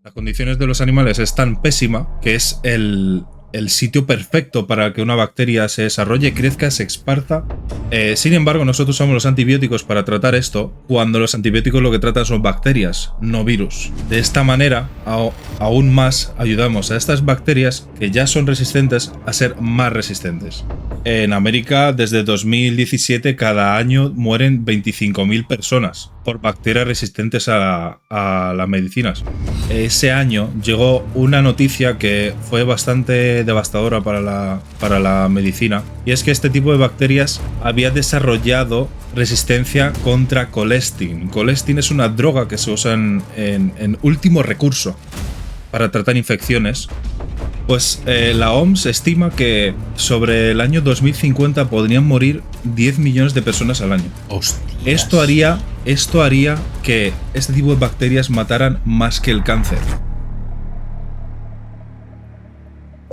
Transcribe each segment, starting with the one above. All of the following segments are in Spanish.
Las condiciones de los animales es tan pésima que es el sitio perfecto para que una bacteria se desarrolle, crezca, se esparza. Sin embargo, nosotros usamos los antibióticos para tratar esto, cuando los antibióticos lo que tratan son bacterias, no virus. De esta manera, aún más ayudamos a estas bacterias que ya son resistentes a ser más resistentes. En América, desde 2017, cada año mueren 25.000 personas por bacterias resistentes a las medicinas. Ese año llegó una noticia que fue bastante devastadora para la medicina, y es que este tipo de bacterias había desarrollado resistencia contra colestin. Colestin es una droga que se usa en último recurso para tratar infecciones. Pues la OMS estima que sobre el año 2050 podrían morir 10 millones de personas al año. Hostias. Esto haría que este tipo de bacterias mataran más que el cáncer.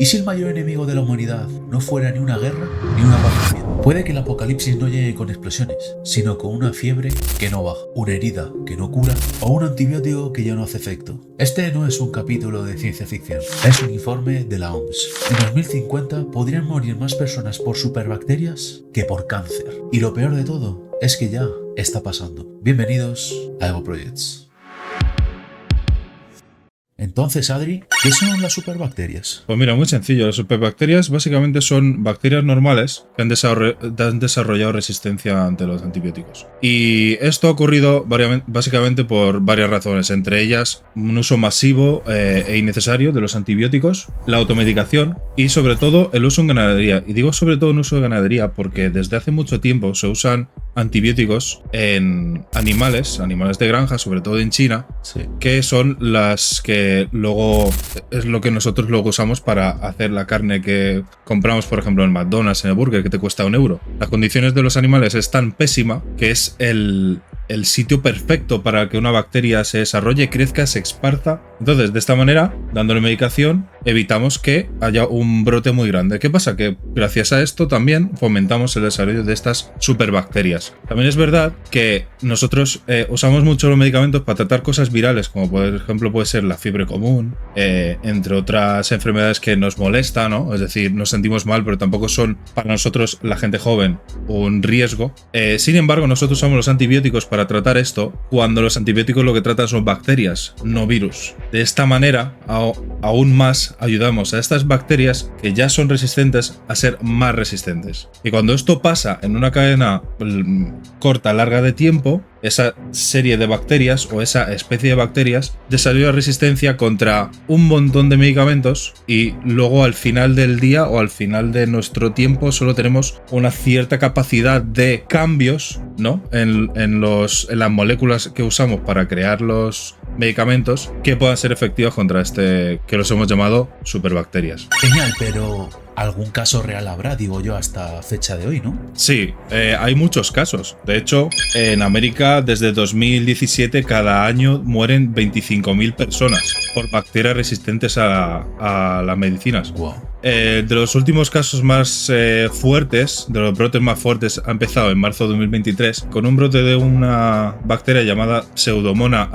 ¿Y si el mayor enemigo de la humanidad no fuera ni una guerra ni una pandemia? Puede que el apocalipsis no llegue con explosiones, sino con una fiebre que no baja, una herida que no cura o un antibiótico que ya no hace efecto. Este no es un capítulo de ciencia ficción, es un informe de la OMS. En 2050 podrían morir más personas por superbacterias que por cáncer. Y lo peor de todo es que ya está pasando. Bienvenidos a Ego Projects. Entonces, Adri, ¿qué son las superbacterias? Pues mira, muy sencillo. Las superbacterias básicamente son bacterias normales que han desarrollado resistencia ante los antibióticos. Y esto ha ocurrido básicamente por varias razones, entre ellas un uso masivo e innecesario de los antibióticos, la automedicación y sobre todo el uso en ganadería. Y digo sobre todo en uso de ganadería porque desde hace mucho tiempo se usan antibióticos en animales de granja, sobre todo en China, Sí. que son las que luego es lo que nosotros luego usamos para hacer la carne que compramos, por ejemplo, en McDonald's, en el burger, que te cuesta €1. Las condiciones de los animales es tan pésima que es el sitio perfecto para que una bacteria se desarrolle, crezca, se esparza. Entonces, de esta manera, dándole medicación, evitamos que haya un brote muy grande. ¿Qué pasa? Que gracias a esto también fomentamos el desarrollo de estas superbacterias. También es verdad que nosotros usamos mucho los medicamentos para tratar cosas virales, como por ejemplo puede ser la fiebre común, entre otras enfermedades que nos molestan, ¿no? Es decir, nos sentimos mal, pero tampoco son para nosotros, la gente joven, un riesgo. Sin embargo, nosotros usamos los antibióticos para tratar esto, cuando los antibióticos lo que tratan son bacterias, no virus. De esta manera, aún más ayudamos a estas bacterias que ya son resistentes a ser más resistentes. Y cuando esto pasa en una cadena corta, larga de tiempo, esa serie de bacterias o esa especie de bacterias desarrolla resistencia contra un montón de medicamentos, y luego al final del día o al final de nuestro tiempo solo tenemos una cierta capacidad de cambios, ¿no? en las moléculas que usamos para crear los medicamentos que puedan ser efectivos contra que los hemos llamado superbacterias. Genial, pero algún caso real habrá, digo yo, hasta fecha de hoy, ¿no? Sí, hay muchos casos. De hecho, en América desde 2017 cada año mueren 25.000 personas por bacterias resistentes a las medicinas. Wow. De los últimos casos más fuertes, de los brotes más fuertes, ha empezado en marzo de 2023 con un brote de una bacteria llamada Pseudomonas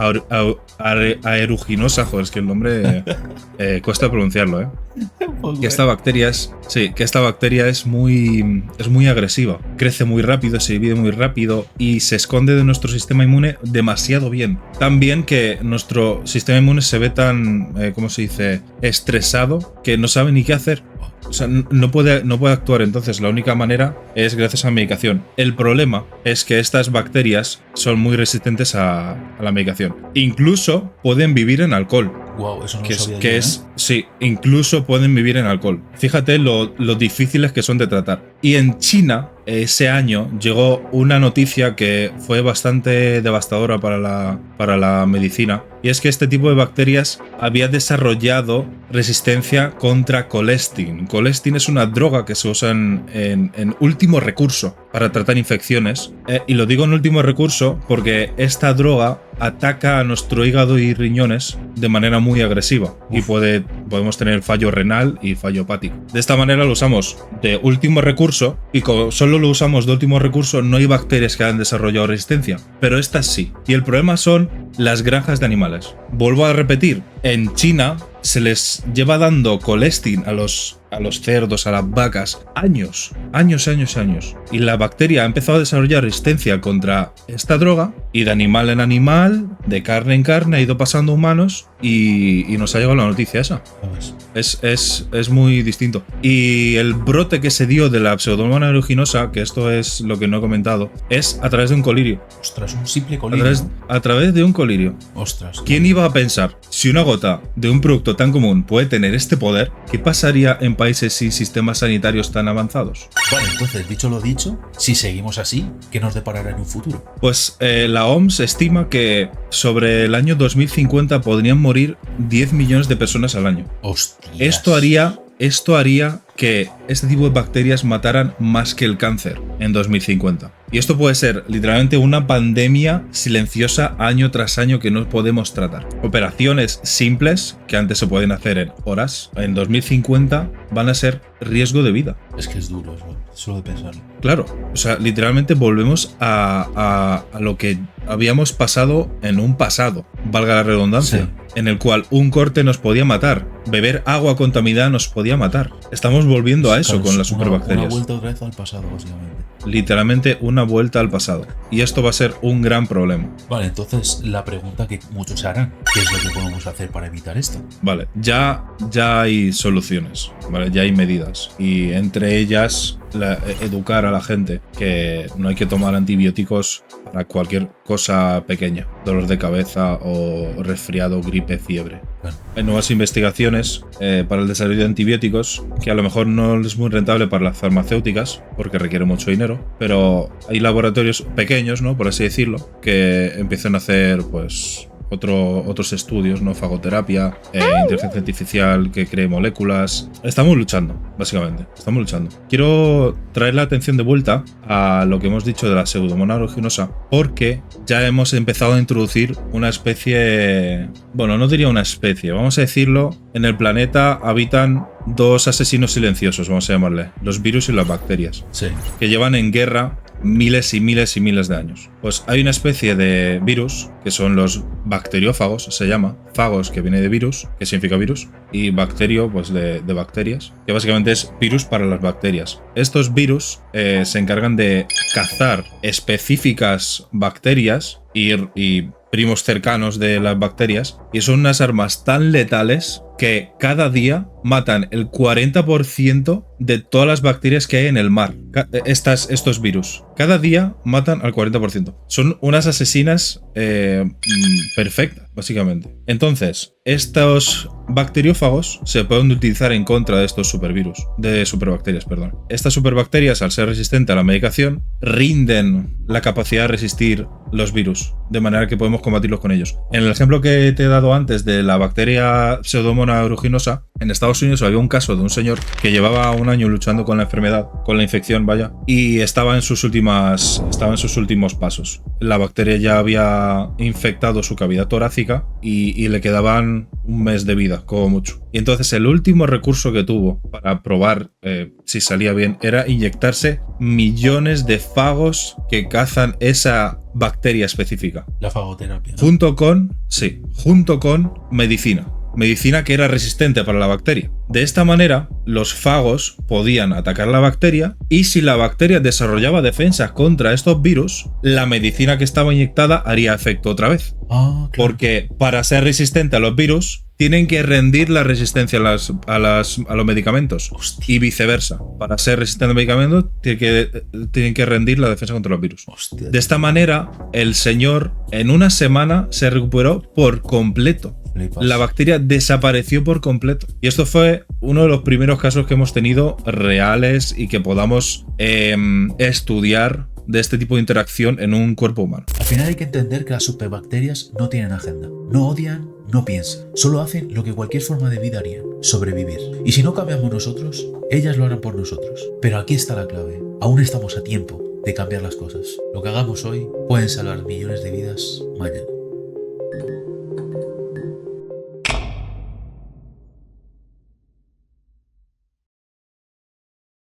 aeruginosa. Joder, es que el nombre cuesta pronunciarlo, ¿eh? Que esta bacteria es muy agresiva, crece muy rápido, se divide muy rápido y se esconde de nuestro sistema inmune demasiado bien. Tan bien que nuestro sistema inmune se ve tan, ¿cómo se dice?, estresado, que no sabe ni qué hacer. O sea, no puede actuar. Entonces la única manera es gracias a la medicación. El problema es que estas bacterias son muy resistentes a la medicación. Incluso pueden vivir en alcohol. Wow, eso no lo sabía yo, Sí, incluso pueden vivir en alcohol. Fíjate lo difíciles que son de tratar. Y en China, ese año, llegó una noticia que fue bastante devastadora para la medicina. Y es que este tipo de bacterias había desarrollado resistencia contra colestin. Colestin es una droga que se usa en último recurso para tratar infecciones. Y lo digo en último recurso porque esta droga ataca a nuestro hígado y riñones de manera muy agresiva y puede podemos tener fallo renal y fallo hepático. De esta manera lo usamos de último recurso, y como solo lo usamos de último recurso, no hay bacterias que hayan desarrollado resistencia, pero estas sí. Y el problema son las granjas de animales. Vuelvo a repetir, en China se les lleva dando colestin a los cerdos, a las vacas, años. Y la bacteria ha empezado a desarrollar resistencia contra esta droga, y de animal en animal, de carne en carne, ha ido pasando a humanos, y nos ha llegado la noticia esa. Es muy distinto. Y el brote que se dio de la Pseudomonas aeruginosa, que esto es lo que no he comentado, es a través de un colirio. Ostras, un simple colirio. A través de un colirio. Ostras. ¿Quién iba a pensar? Si una gota de un producto tan común puede tener este poder, ¿qué pasaría en países sin sistemas sanitarios tan avanzados? Vale, entonces, dicho lo dicho, si seguimos así, ¿qué nos deparará en un futuro? Pues la OMS estima que sobre el año 2050 podrían morir 10 millones de personas al año. Hostias. Esto haría que este tipo de bacterias mataran más que el cáncer en 2050. Y esto puede ser literalmente una pandemia silenciosa año tras año que no podemos tratar. Operaciones simples que antes se pueden hacer en horas, en 2050 van a ser riesgo de vida. Es que es duro, solo de pensarlo. Claro, o sea, literalmente volvemos a lo que habíamos pasado en un pasado, valga la redundancia, sí, en el cual un corte nos podía matar, beber agua contaminada nos podía matar. Estamos volviendo a eso, claro, con las superbacterias. Una vuelta otra vez al pasado, básicamente. Literalmente una vuelta al pasado. Y esto va a ser un gran problema. Vale, entonces la pregunta que muchos se harán, ¿qué es lo que podemos hacer para evitar esto? Vale, ya hay soluciones, ¿vale? Ya hay medidas. Y entre ellas, educar a la gente que no hay que tomar antibióticos para cualquier cosa pequeña. Dolor de cabeza o resfriado, gripe, fiebre. Bueno. Hay nuevas investigaciones para el desarrollo de antibióticos, que a lo mejor no es muy rentable para las farmacéuticas, porque requiere mucho dinero, pero hay laboratorios pequeños, ¿no? Por así decirlo, que empiezan a hacer, pues, otros estudios, ¿no? Fagoterapia, inteligencia artificial que cree moléculas. Estamos luchando, básicamente. Estamos luchando. Quiero traer la atención de vuelta a lo que hemos dicho de la Pseudomonas aeruginosa, porque ya hemos empezado a introducir una especie... Bueno, no diría una especie, vamos a decirlo. En el planeta habitan dos asesinos silenciosos, vamos a llamarle, los virus y las bacterias, sí, que llevan en guerra miles y miles y miles de años. Pues hay una especie de virus que son los bacteriófagos, se llama, fagos que viene de virus, que significa virus, y bacterio, pues de bacterias, que básicamente es virus para las bacterias. Estos virus se encargan de cazar específicas bacterias y primos cercanos de las bacterias, y son unas armas tan letales que cada día matan el 40% de todas las bacterias que hay en el mar. Estos virus. Cada día matan al 40%. Son unas asesinas perfectas, básicamente. Entonces, estos bacteriófagos se pueden utilizar en contra de estos superbacterias, perdón. Estas superbacterias, al ser resistentes a la medicación, rinden la capacidad de resistir los virus, de manera que podemos combatirlos con ellos. En el ejemplo que te he dado antes de la bacteria Pseudomonas aeruginosa, en Estados Unidos había un caso de un señor que llevaba un año luchando con la enfermedad, con la infección, vaya, y estaba en sus últimos pasos. La bacteria ya había infectado su cavidad torácica y le quedaban un mes de vida, como mucho. Y entonces el último recurso que tuvo para probar si salía bien era inyectarse millones de fagos que cazan esa bacteria específica. La fagoterapia, ¿no? Junto con medicina. Medicina que era resistente para la bacteria. De esta manera, los fagos podían atacar la bacteria, y si la bacteria desarrollaba defensas contra estos virus, la medicina que estaba inyectada haría efecto otra vez. Claro. Porque para ser resistente a los virus, tienen que rendir la resistencia a los medicamentos. Hostia. Y viceversa. Para ser resistente a los medicamentos, tienen que rendir la defensa contra los virus. Hostia. De esta manera, el señor en una semana se recuperó por completo. La bacteria desapareció por completo. Y esto fue uno de los primeros casos que hemos tenido reales y que podamos estudiar de este tipo de interacción en un cuerpo humano. Al final hay que entender que las superbacterias no tienen agenda. No odian, no piensan. Solo hacen lo que cualquier forma de vida haría: sobrevivir. Y si no cambiamos nosotros, ellas lo harán por nosotros. Pero aquí está la clave. Aún estamos a tiempo de cambiar las cosas. Lo que hagamos hoy pueden salvar millones de vidas mañana.